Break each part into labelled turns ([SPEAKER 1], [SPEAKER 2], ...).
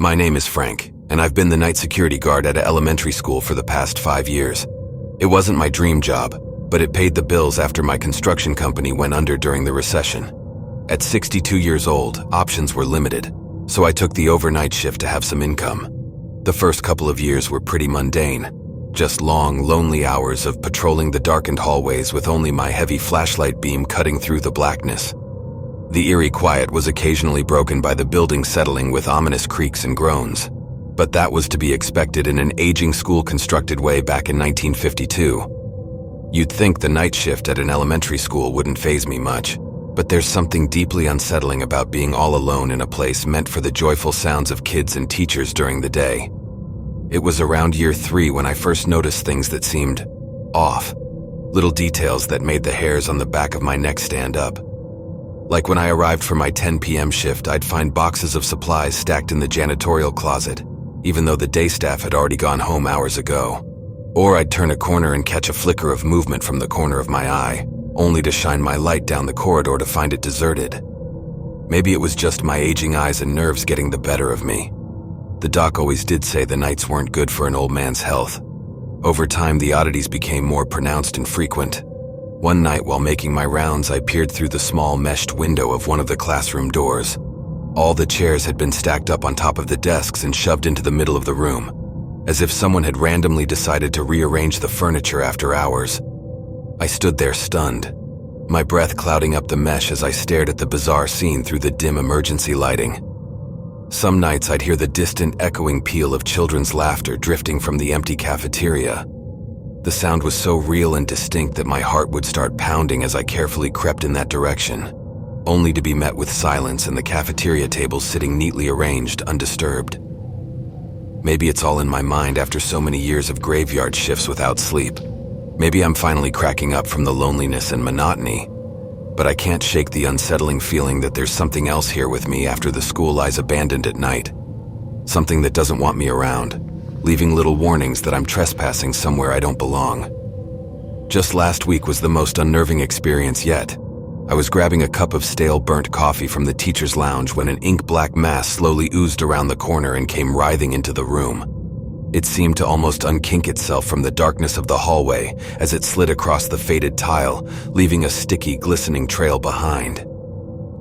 [SPEAKER 1] My name is Frank, and I've been the night security guard at an elementary school for the past 5 years. It wasn't my dream job, but it paid the bills after my construction company went under during the recession. At 62 years old, options were limited, so I took the overnight shift to have some income. The first couple of years were pretty mundane, just long, lonely hours of patrolling the darkened hallways with only my heavy flashlight beam cutting through the blackness. The eerie quiet was occasionally broken by the building settling with ominous creaks and groans, but that was to be expected in an aging school constructed way back in 1952. You'd think the night shift at an elementary school wouldn't faze me much, but there's something deeply unsettling about being all alone in a place meant for the joyful sounds of kids and teachers during the day. It was around year 3 when I first noticed things that seemed off, little details that made the hairs on the back of my neck stand up. Like when I arrived for my 10 p.m. shift, I'd find boxes of supplies stacked in the janitorial closet, even though the day staff had already gone home hours ago. Or I'd turn a corner and catch a flicker of movement from the corner of my eye, only to shine my light down the corridor to find it deserted. Maybe it was just my aging eyes and nerves getting the better of me. The doc always did say the nights weren't good for an old man's health. Over time, the oddities became more pronounced and frequent. One night while making my rounds, I peered through the small meshed window of one of the classroom doors. All the chairs had been stacked up on top of the desks and shoved into the middle of the room, as if someone had randomly decided to rearrange the furniture after hours. I stood there stunned, my breath clouding up the mesh as I stared at the bizarre scene through the dim emergency lighting. Some nights I'd hear the distant echoing peal of children's laughter drifting from the empty cafeteria. The sound was so real and distinct that my heart would start pounding as I carefully crept in that direction, only to be met with silence and the cafeteria tables sitting neatly arranged, undisturbed. Maybe it's all in my mind after so many years of graveyard shifts without sleep. Maybe I'm finally cracking up from the loneliness and monotony, but I can't shake the unsettling feeling that there's something else here with me after the school lies abandoned at night. Something that doesn't want me around, leaving little warnings that I'm trespassing somewhere I don't belong. Just last week was the most unnerving experience yet. I was grabbing a cup of stale burnt coffee from the teacher's lounge when an ink-black mass slowly oozed around the corner and came writhing into the room. It seemed to almost unkink itself from the darkness of the hallway as it slid across the faded tile, leaving a sticky, glistening trail behind.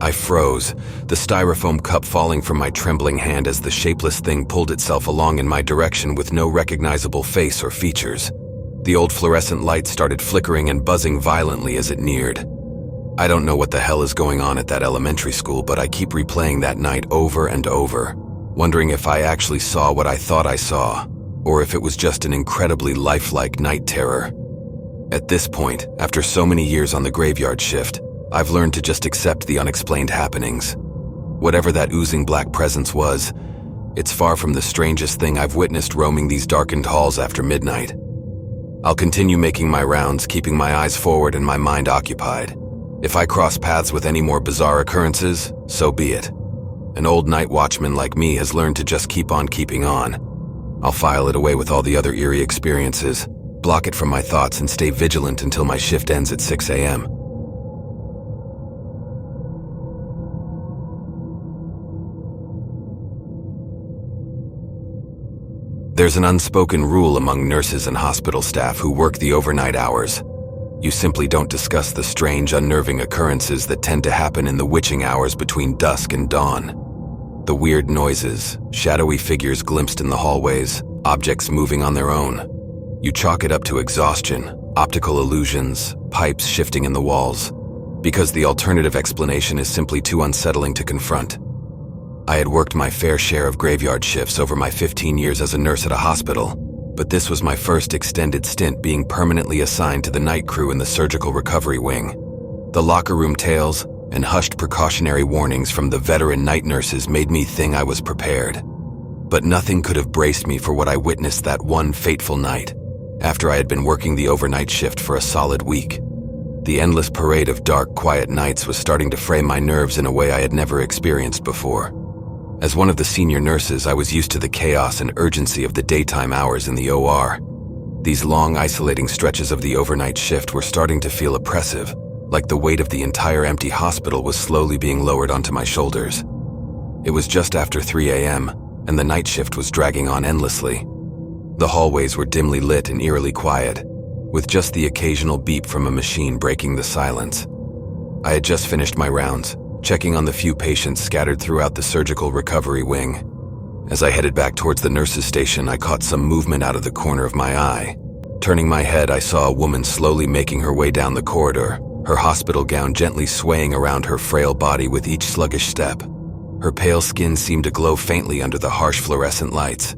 [SPEAKER 1] I froze, the styrofoam cup falling from my trembling hand as the shapeless thing pulled itself along in my direction with no recognizable face or features. The old fluorescent light started flickering and buzzing violently as it neared. I don't know what the hell is going on at that elementary school, but I keep replaying that night over and over, wondering if I actually saw what I thought I saw, or if it was just an incredibly lifelike night terror. At this point, after so many years on the graveyard shift, I've learned to just accept the unexplained happenings. Whatever that oozing black presence was, it's far from the strangest thing I've witnessed roaming these darkened halls after midnight. I'll continue making my rounds, keeping my eyes forward and my mind occupied. If I cross paths with any more bizarre occurrences, so be it. An old night watchman like me has learned to just keep on keeping on. I'll file it away with all the other eerie experiences, block it from my thoughts, and stay vigilant until my shift ends at 6 a.m. There's an unspoken rule among nurses and hospital staff who work the overnight hours. You simply don't discuss the strange, unnerving occurrences that tend to happen in the witching hours between dusk and dawn. The weird noises, shadowy figures glimpsed in the hallways, objects moving on their own. You chalk it up to exhaustion, optical illusions, pipes shifting in the walls, because the alternative explanation is simply too unsettling to confront. I had worked my fair share of graveyard shifts over my 15 years as a nurse at a hospital, but this was my first extended stint being permanently assigned to the night crew in the surgical recovery wing. The locker room tales and hushed precautionary warnings from the veteran night nurses made me think I was prepared. But nothing could have braced me for what I witnessed that one fateful night, after I had been working the overnight shift for a solid week. The endless parade of dark, quiet nights was starting to fray my nerves in a way I had never experienced before. As one of the senior nurses, I was used to the chaos and urgency of the daytime hours in the OR. These long, isolating stretches of the overnight shift were starting to feel oppressive, like the weight of the entire empty hospital was slowly being lowered onto my shoulders. It was just after 3 a.m., and the night shift was dragging on endlessly. The hallways were dimly lit and eerily quiet, with just the occasional beep from a machine breaking the silence. I had just finished my rounds, checking on the few patients scattered throughout the surgical recovery wing. As I headed back towards the nurse's station, I caught some movement out of the corner of my eye. Turning my head, I saw a woman slowly making her way down the corridor, her hospital gown gently swaying around her frail body with each sluggish step. Her pale skin seemed to glow faintly under the harsh fluorescent lights.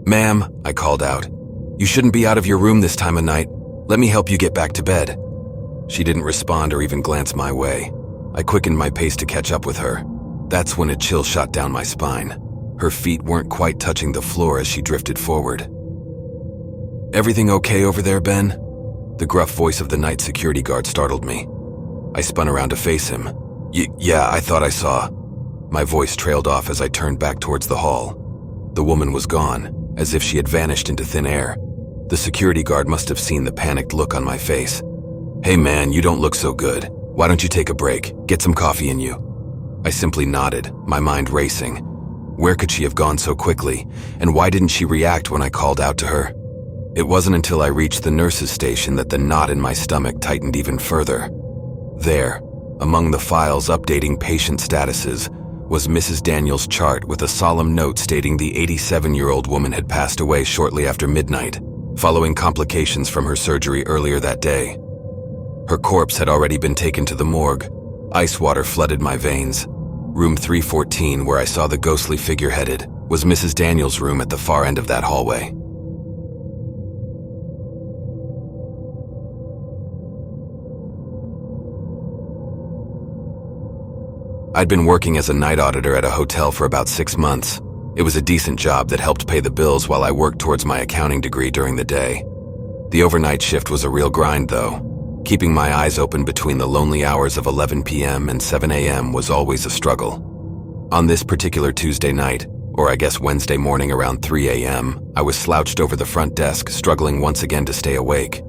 [SPEAKER 1] "Ma'am," I called out, "you shouldn't be out of your room this time of night. Let me help you get back to bed." She didn't respond or even glance my way. I quickened my pace to catch up with her. That's when a chill shot down my spine. Her feet weren't quite touching the floor as she drifted forward. "Everything okay over there, Ben?" The gruff voice of the night security guard startled me. I spun around to face him. Yeah, I thought I saw." My voice trailed off as I turned back towards the hall. The woman was gone, as if she had vanished into thin air. The security guard must have seen the panicked look on my face. "Hey man, you don't look so good. Why don't you take a break? Get some coffee in you." I simply nodded, my mind racing. Where could she have gone so quickly, and why didn't she react when I called out to her? It wasn't until I reached the nurse's station that the knot in my stomach tightened even further. There, among the files updating patient statuses, was Mrs. Daniels' chart with a solemn note stating the 87-year-old woman had passed away shortly after midnight, following complications from her surgery earlier that day. Her corpse had already been taken to the morgue. Ice water flooded my veins. Room 314, where I saw the ghostly figure headed, was Mrs. Daniels' room at the far end of that hallway. I'd been working as a night auditor at a hotel for about 6 months. It was a decent job that helped pay the bills while I worked towards my accounting degree during the day. The overnight shift was a real grind, though. Keeping my eyes open between the lonely hours of 11 p.m. and 7 a.m. was always a struggle. On this particular Tuesday night, or I guess Wednesday morning around 3 a.m., I was slouched over the front desk, struggling once again to stay awake.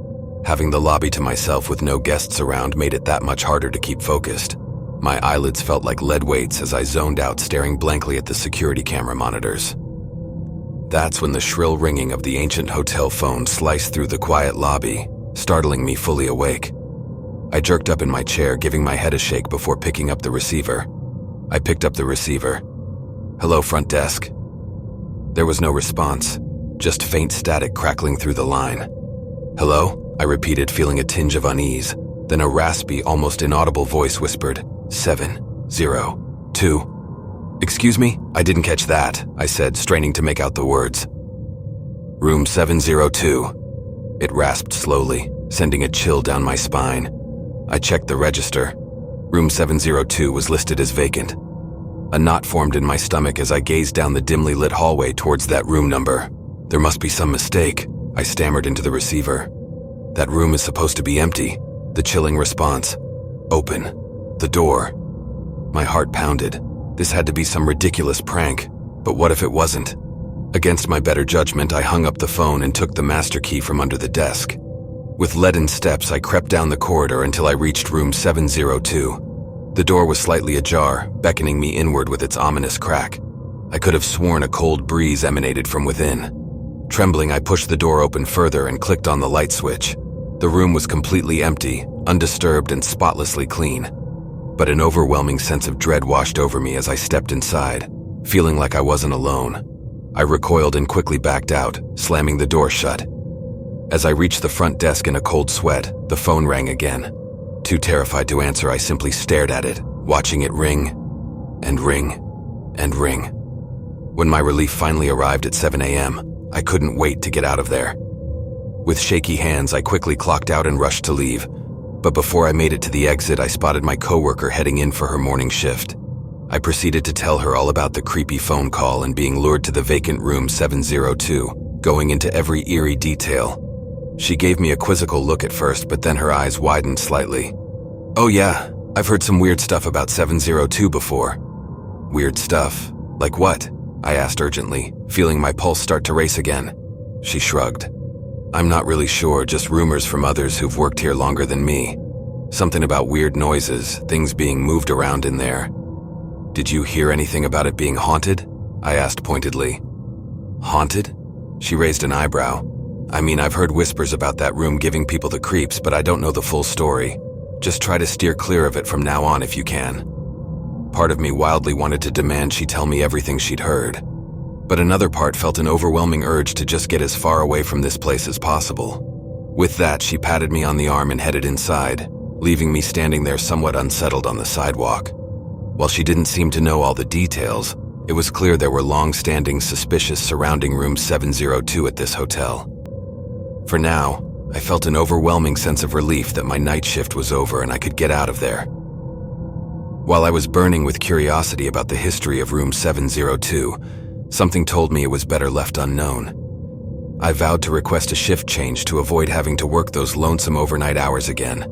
[SPEAKER 1] Having the lobby to myself with no guests around made it that much harder to keep focused. My eyelids felt like lead weights as I zoned out, staring blankly at the security camera monitors. That's when the shrill ringing of the ancient hotel phone sliced through the quiet lobby, startling me fully awake. I jerked up in my chair, giving my head a shake before picking up the receiver. I picked up the receiver. "Hello, front desk." There was no response, just faint static crackling through the line. "Hello?" I repeated, feeling a tinge of unease. Then a raspy, almost inaudible voice whispered, 702. "Excuse me? I didn't catch that," I said, straining to make out the words. "Room 702. It rasped slowly, sending a chill down my spine. I checked the register. Room 702 was listed as vacant. A knot formed in my stomach as I gazed down the dimly lit hallway towards that room number. "There must be some mistake," I stammered into the receiver. "That room is supposed to be empty." The chilling response. "Open. The door." My heart pounded. This had to be some ridiculous prank, but what if it wasn't? Against my better judgment, I hung up the phone and took the master key from under the desk. With leaden steps, I crept down the corridor until I reached room 702. The door was slightly ajar, beckoning me inward with its ominous crack. I could have sworn a cold breeze emanated from within. Trembling, I pushed the door open further and clicked on the light switch. The room was completely empty, undisturbed and spotlessly clean. But an overwhelming sense of dread washed over me as I stepped inside, feeling like I wasn't alone. I recoiled and quickly backed out, slamming the door shut. As I reached the front desk in a cold sweat, the phone rang again. Too terrified to answer, I simply stared at it, watching it ring and ring and ring. When my relief finally arrived at 7 a.m., I couldn't wait to get out of there. With shaky hands, I quickly clocked out and rushed to leave. But before I made it to the exit, I spotted my coworker heading in for her morning shift. I proceeded to tell her all about the creepy phone call and being lured to the vacant room 702, going into every eerie detail. She gave me a quizzical look at first, but then her eyes widened slightly. "Oh yeah, I've heard some weird stuff about 702 before." "Weird stuff? Like what?" I asked urgently, feeling my pulse start to race again. She shrugged. "I'm not really sure, just rumors from others who've worked here longer than me. Something about weird noises, things being moved around in there." "Did you hear anything about it being haunted?" I asked pointedly. Haunted? She raised an eyebrow. I mean, I've heard whispers about that room giving people the creeps, but I don't know the full story. Just try to steer clear of it from now on if you can. Part of me wildly wanted to demand she tell me everything she'd heard, but another part felt an overwhelming urge to just get as far away from this place as possible. With that, she patted me on the arm and headed inside, leaving me standing there somewhat unsettled on the sidewalk. While she didn't seem to know all the details, it was clear there were long-standing suspicious surrounding room 702 at this hotel. For now, I felt an overwhelming sense of relief that my night shift was over and I could get out of there. While I was burning with curiosity about the history of room 702, something told me it was better left unknown. I vowed to request a shift change to avoid having to work those lonesome overnight hours again,